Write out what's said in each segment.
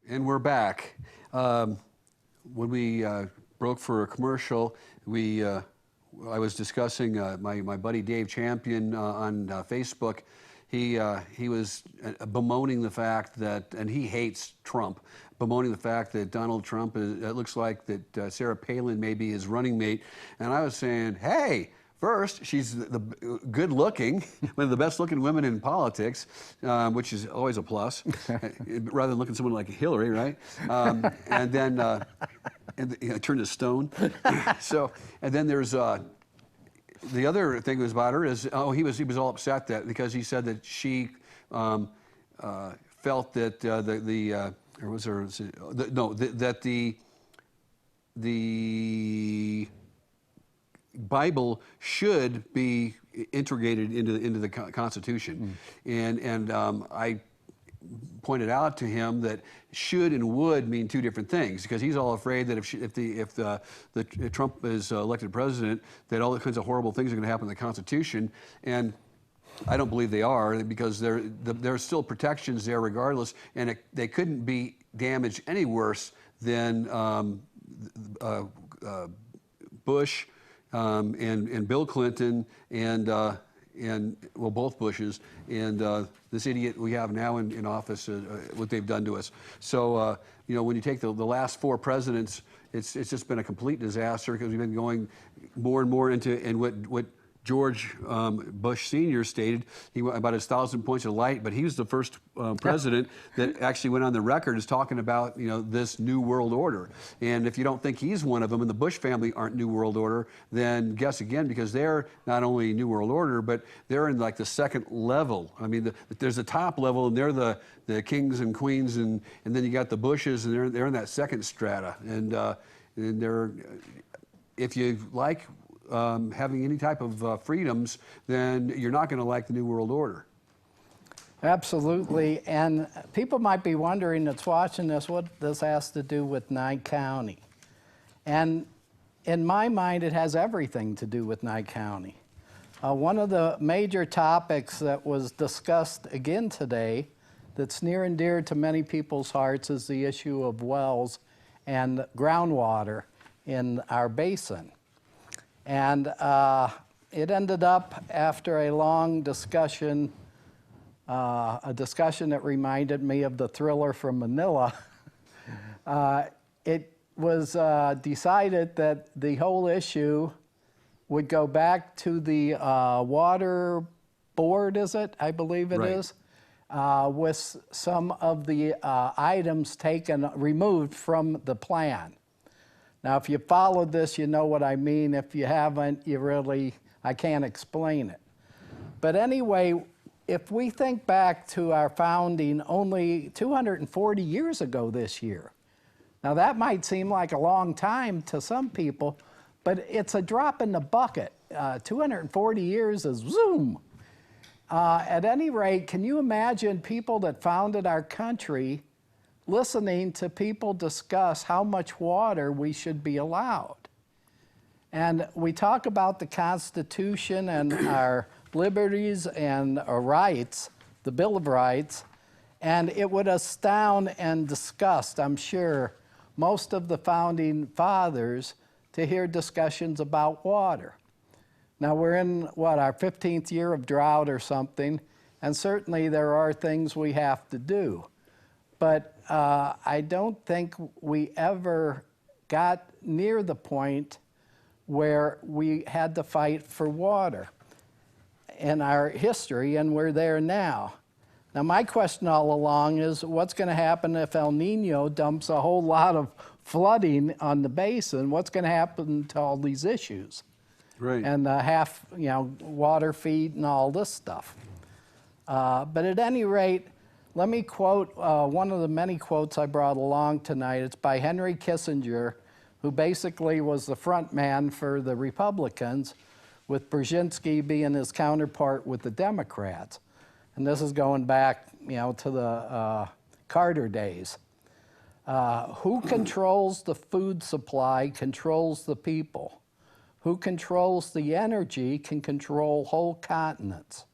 And we're back. When we broke for a commercial, I was discussing my buddy Dave Champion on Facebook. He was bemoaning the fact that, and he hates Trump, bemoaning the fact that Donald Trump, it looks like that Sarah Palin may be his running mate. And I was saying, hey, first, she's the good looking, one of the best looking women in politics, which is always a plus, rather than looking at someone like Hillary, right? And then turned to stone. So, and then there's the other thing was about her is, he was all upset that because he said that she felt that the Bible should be integrated into the Constitution, and I pointed out to him that should and would mean two different things, because he's all afraid that if Trump is elected president, that all kinds of horrible things are going to happen in the Constitution, and I don't believe they are, because there are still protections there regardless, and they couldn't be damaged any worse than Bush. And Bill Clinton and well, both Bushes and this idiot we have now in office, what they've done to us. So when you take the last four presidents, it's just been a complete disaster, because we've been going more and more into what George Bush Sr. stated. He went about his 1,000 points of light, but he was the first president that actually went on the record as talking about this new world order. And if you don't think he's one of them, and the Bush family aren't new world order, then guess again, because they're not only new world order, but they're in like the second level. I mean, there's a top level, and they're the kings and queens, and then you got the Bushes, and they're in that second strata. And they're, if you like having any type of freedoms, then you're not going to like the New World Order. Absolutely, and people might be wondering that's watching this, what this has to do with Nye County. And in my mind, it has everything to do with Nye County. One of the major topics that was discussed again today that's near and dear to many people's hearts is the issue of wells and groundwater in our basin. And it ended up, after a long discussion, a discussion that reminded me of the Thriller from Manila, it was decided that the whole issue would go back to the water board, is it? I believe it is, with some of the items removed from the plan. Now, if you followed this, you know what I mean. If you haven't, I can't explain it. But anyway, if we think back to our founding only 240 years ago this year, now that might seem like a long time to some people, but it's a drop in the bucket. 240 years is zoom. At any rate, can you imagine people that founded our country listening to people discuss how much water we should be allowed? And we talk about the Constitution and our liberties and our rights, the Bill of Rights, and it would astound and disgust, I'm sure, most of the founding fathers to hear discussions about water. Now we're in, our 15th year of drought or something, and certainly there are things we have to do. But I don't think we ever got near the point where we had to fight for water in our history, and we're there now. Now, my question all along is, what's going to happen if El Nino dumps a whole lot of flooding on the basin? What's going to happen to all these issues? Right. And water feed and all this stuff. But at any rate, let me quote one of the many quotes I brought along tonight. It's by Henry Kissinger, who basically was the front man for the Republicans, with Brzezinski being his counterpart with the Democrats. And this is going back, to the Carter days. Who controls the food supply controls the people. Who controls the energy can control whole continents.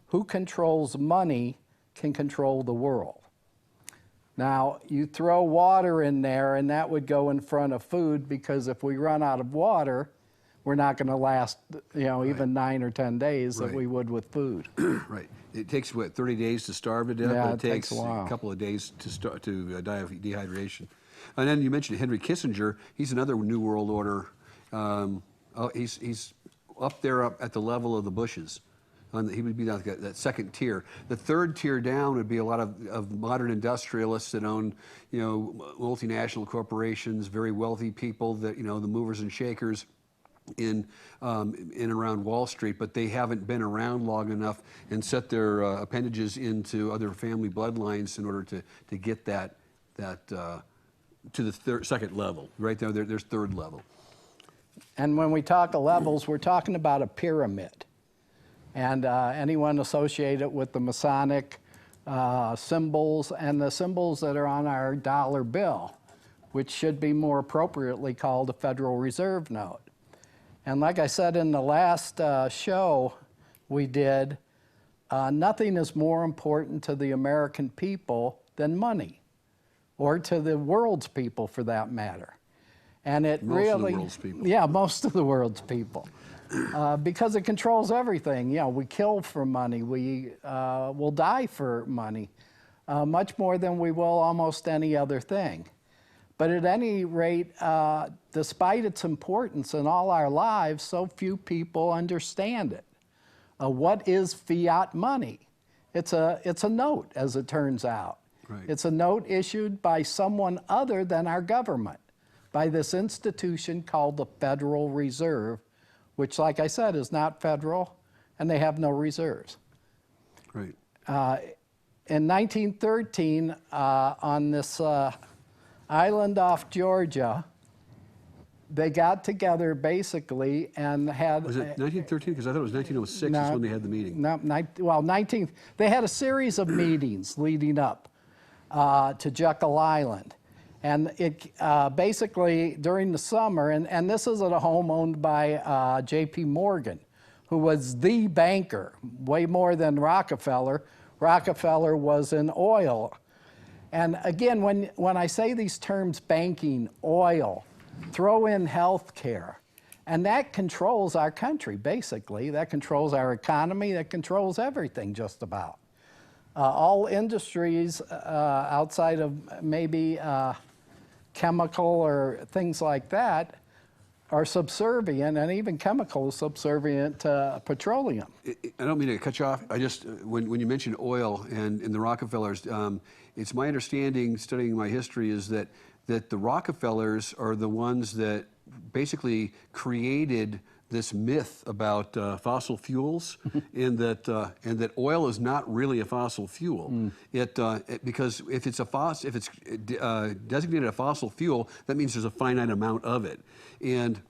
Who controls money can control the world. Now, you throw water in there, and that would go in front of food, because if we run out of water, we're not going to last, even 9 or 10 days that we would with food. Right. It takes, what, 30 days to starve to death? Yeah, But it takes a while. couple of days to die of dehydration. And then you mentioned Henry Kissinger. He's another New World Order. He's up there at the level of the Bushes. He would be like that second tier. The third tier down would be a lot of modern industrialists that own, multinational corporations, very wealthy people that, the movers and shakers in and around Wall Street, but they haven't been around long enough and set their appendages into other family bloodlines in order to get that to the second level. Right there, there's third level. And when we talk of levels, we're talking about a pyramid. And anyone associated with the Masonic symbols and the symbols that are on our dollar bill, which should be more appropriately called a Federal Reserve note. And like I said in the last show we did, nothing is more important to the American people than money, or to the world's people for that matter. And it Most of the world's people. Yeah, most of the world's people. Because it controls everything. We kill for money. We will die for money, much more than we will almost any other thing. But at any rate, despite its importance in all our lives, so few people understand it. What is fiat money? It's a note, as it turns out. Right. It's a note issued by someone other than our government, by this institution called the Federal Reserve, which, like I said, is not federal, and they have no reserves. Right. In 1913, on this island off Georgia, they got together basically and had... Was it 1913? Because I thought it was 1906 is when they had the meeting. No, they had a series of meetings leading up to Jekyll Island. And it basically, during the summer, and this is at a home owned by J.P. Morgan, who was the banker, way more than Rockefeller. Rockefeller was in oil. And again, when I say these terms, banking, oil, throw in health care, and that controls our country, basically. That controls our economy, that controls everything, just about. All industries outside of maybe chemical or things like that are subservient, and even chemical is subservient to petroleum. I don't mean to cut you off. I just, when you mentioned oil and the Rockefellers, it's my understanding, studying my history, is that the Rockefellers are the ones that basically created this myth about fossil fuels, and that oil is not really a fossil fuel. Because if it's designated a fossil fuel, that means there's a finite amount of it, and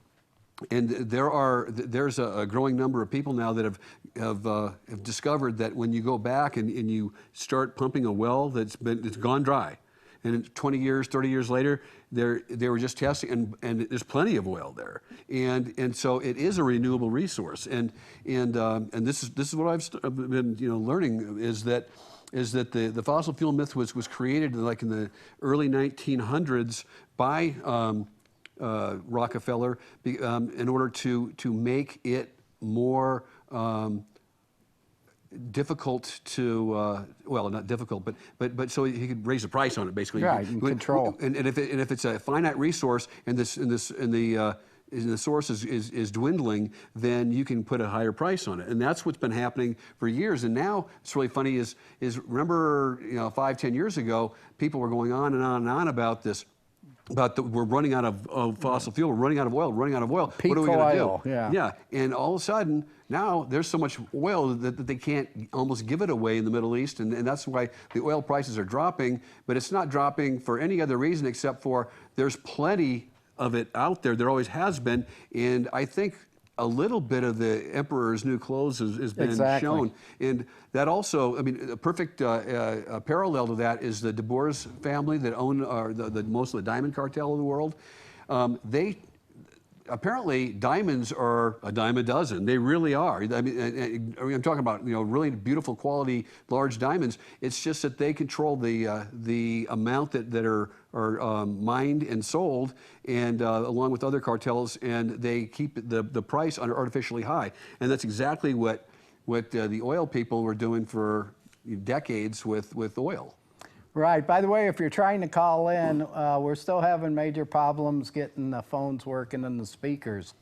there's a growing number of people now that have discovered that when you go back and you start pumping a well it's gone dry, and 20 years, 30 years later, they were just testing, and there's plenty of oil there, and so it is a renewable resource, and this is what I've been learning, is that the fossil fuel myth was created like in the early 1900s by Rockefeller in order to make it more difficult to, well, not difficult, but so he could raise the price on it, basically. Right, and control. And if it's a finite resource and the source is dwindling, then you can put a higher price on it, and that's what's been happening for years. And now it's really funny is remember 5-10 years ago, people were going on and on and on about this. We're running out of fossil fuel, we're running out of oil, running out of oil. Peak what are we going to oil, do? yeah. And all of a sudden, now there's so much oil that they can't almost give it away in the Middle East, and that's why the oil prices are dropping, but it's not dropping for any other reason except for there's plenty of it out there. There always has been, and I think a little bit of the emperor's new clothes has been shown. And that also, I mean, a perfect parallel to that is the De Boers family that own the most of the diamond cartel of the world. apparently diamonds are a dime a dozen. They really are. I mean, I'm talking about, you know, really beautiful quality large diamonds. It's just that they control the amount that are mined and sold, and along with other cartels, and they keep the price artificially high. And that's exactly what the oil people were doing for decades with oil. Right. By the way, if you're trying to call in, we're still having major problems getting the phones working and the speakers.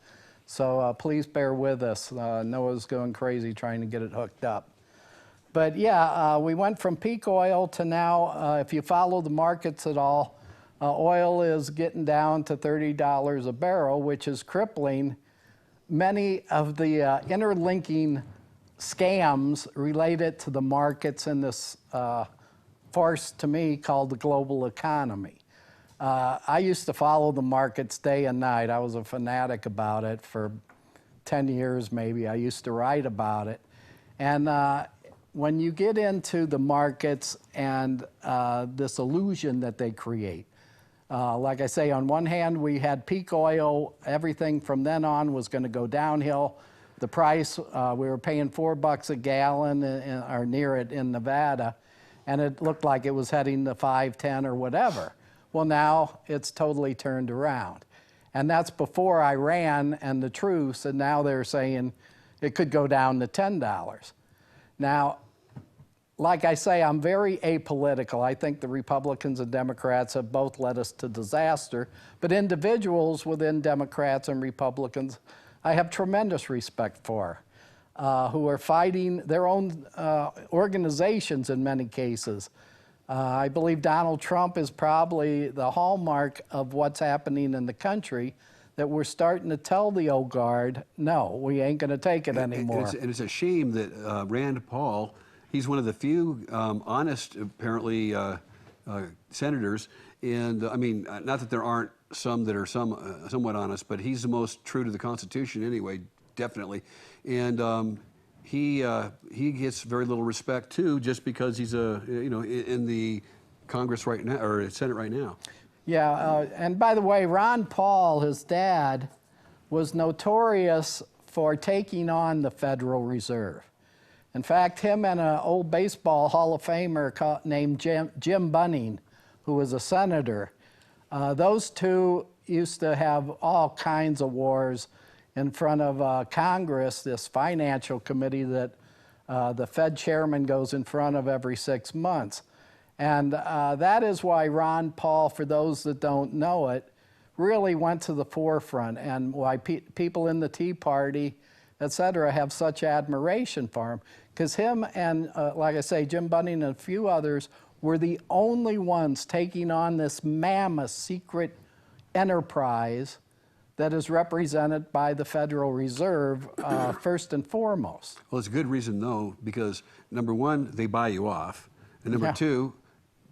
So please bear with us. Noah's going crazy trying to get it hooked up. But yeah, we went from peak oil to now, if you follow the markets at all, oil is getting down to $30 a barrel, which is crippling many of the interlinking scams related to the markets in this farce, to me, called the global economy. I used to follow the markets day and night. I was a fanatic about it for 10 years maybe. I used to write about it. And when you get into the markets and this illusion that they create, like I say, on one hand, we had peak oil. Everything from then on was going to go downhill. The price, we were paying $4 a gallon or near it in Nevada, and it looked like it was heading to 5, 10, or whatever. Well, now it's totally turned around. And that's before Iran and the truce, and now they're saying it could go down to $10. Now, like I say, I'm very apolitical. I think the Republicans and Democrats have both led us to disaster, but individuals within Democrats and Republicans I have tremendous respect for, who are fighting their own organizations in many cases. I believe Donald Trump is probably the hallmark of what's happening in the country, that we're starting to tell the old guard, no, we ain't going to take it anymore. And it's a shame that Rand Paul, he's one of the few honest, apparently, senators. And I mean, not that there aren't some that are somewhat honest, but he's the most true to the Constitution anyway, definitely. And he gets very little respect too, just because he's in the Congress right now, or Senate right now. Yeah, and by the way, Ron Paul, his dad, was notorious for taking on the Federal Reserve. In fact, him and an old baseball Hall of Famer named Jim Bunning, who was a senator, those two used to have all kinds of wars in front of Congress, this financial committee that the Fed chairman goes in front of every 6 months. And that is why Ron Paul, for those that don't know it, really went to the forefront, and why people in the Tea Party, et cetera, have such admiration for him. Because him and, like I say, Jim Bunning and a few others were the only ones taking on this mammoth secret enterprise that is represented by the Federal Reserve first and foremost. Well, it's a good reason, though, because number one, they buy you off, and number two,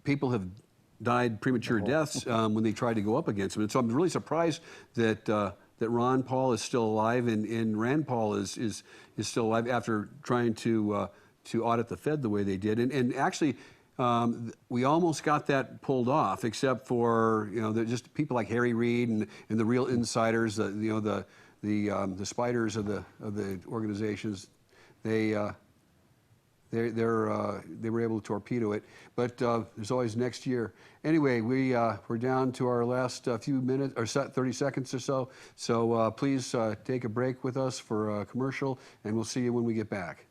people have died premature deaths when they tried to go up against them. And so I'm really surprised that that Ron Paul is still alive, and Rand Paul is still alive after trying to audit the Fed the way they did. And actually, we almost got that pulled off, except for just people like Harry Reid and the real insiders, the spiders of the organizations. They were able to torpedo it, but there's always next year. Anyway, we're down to our last few minutes, or 30 seconds or so. So please take a break with us for a commercial, and we'll see you when we get back.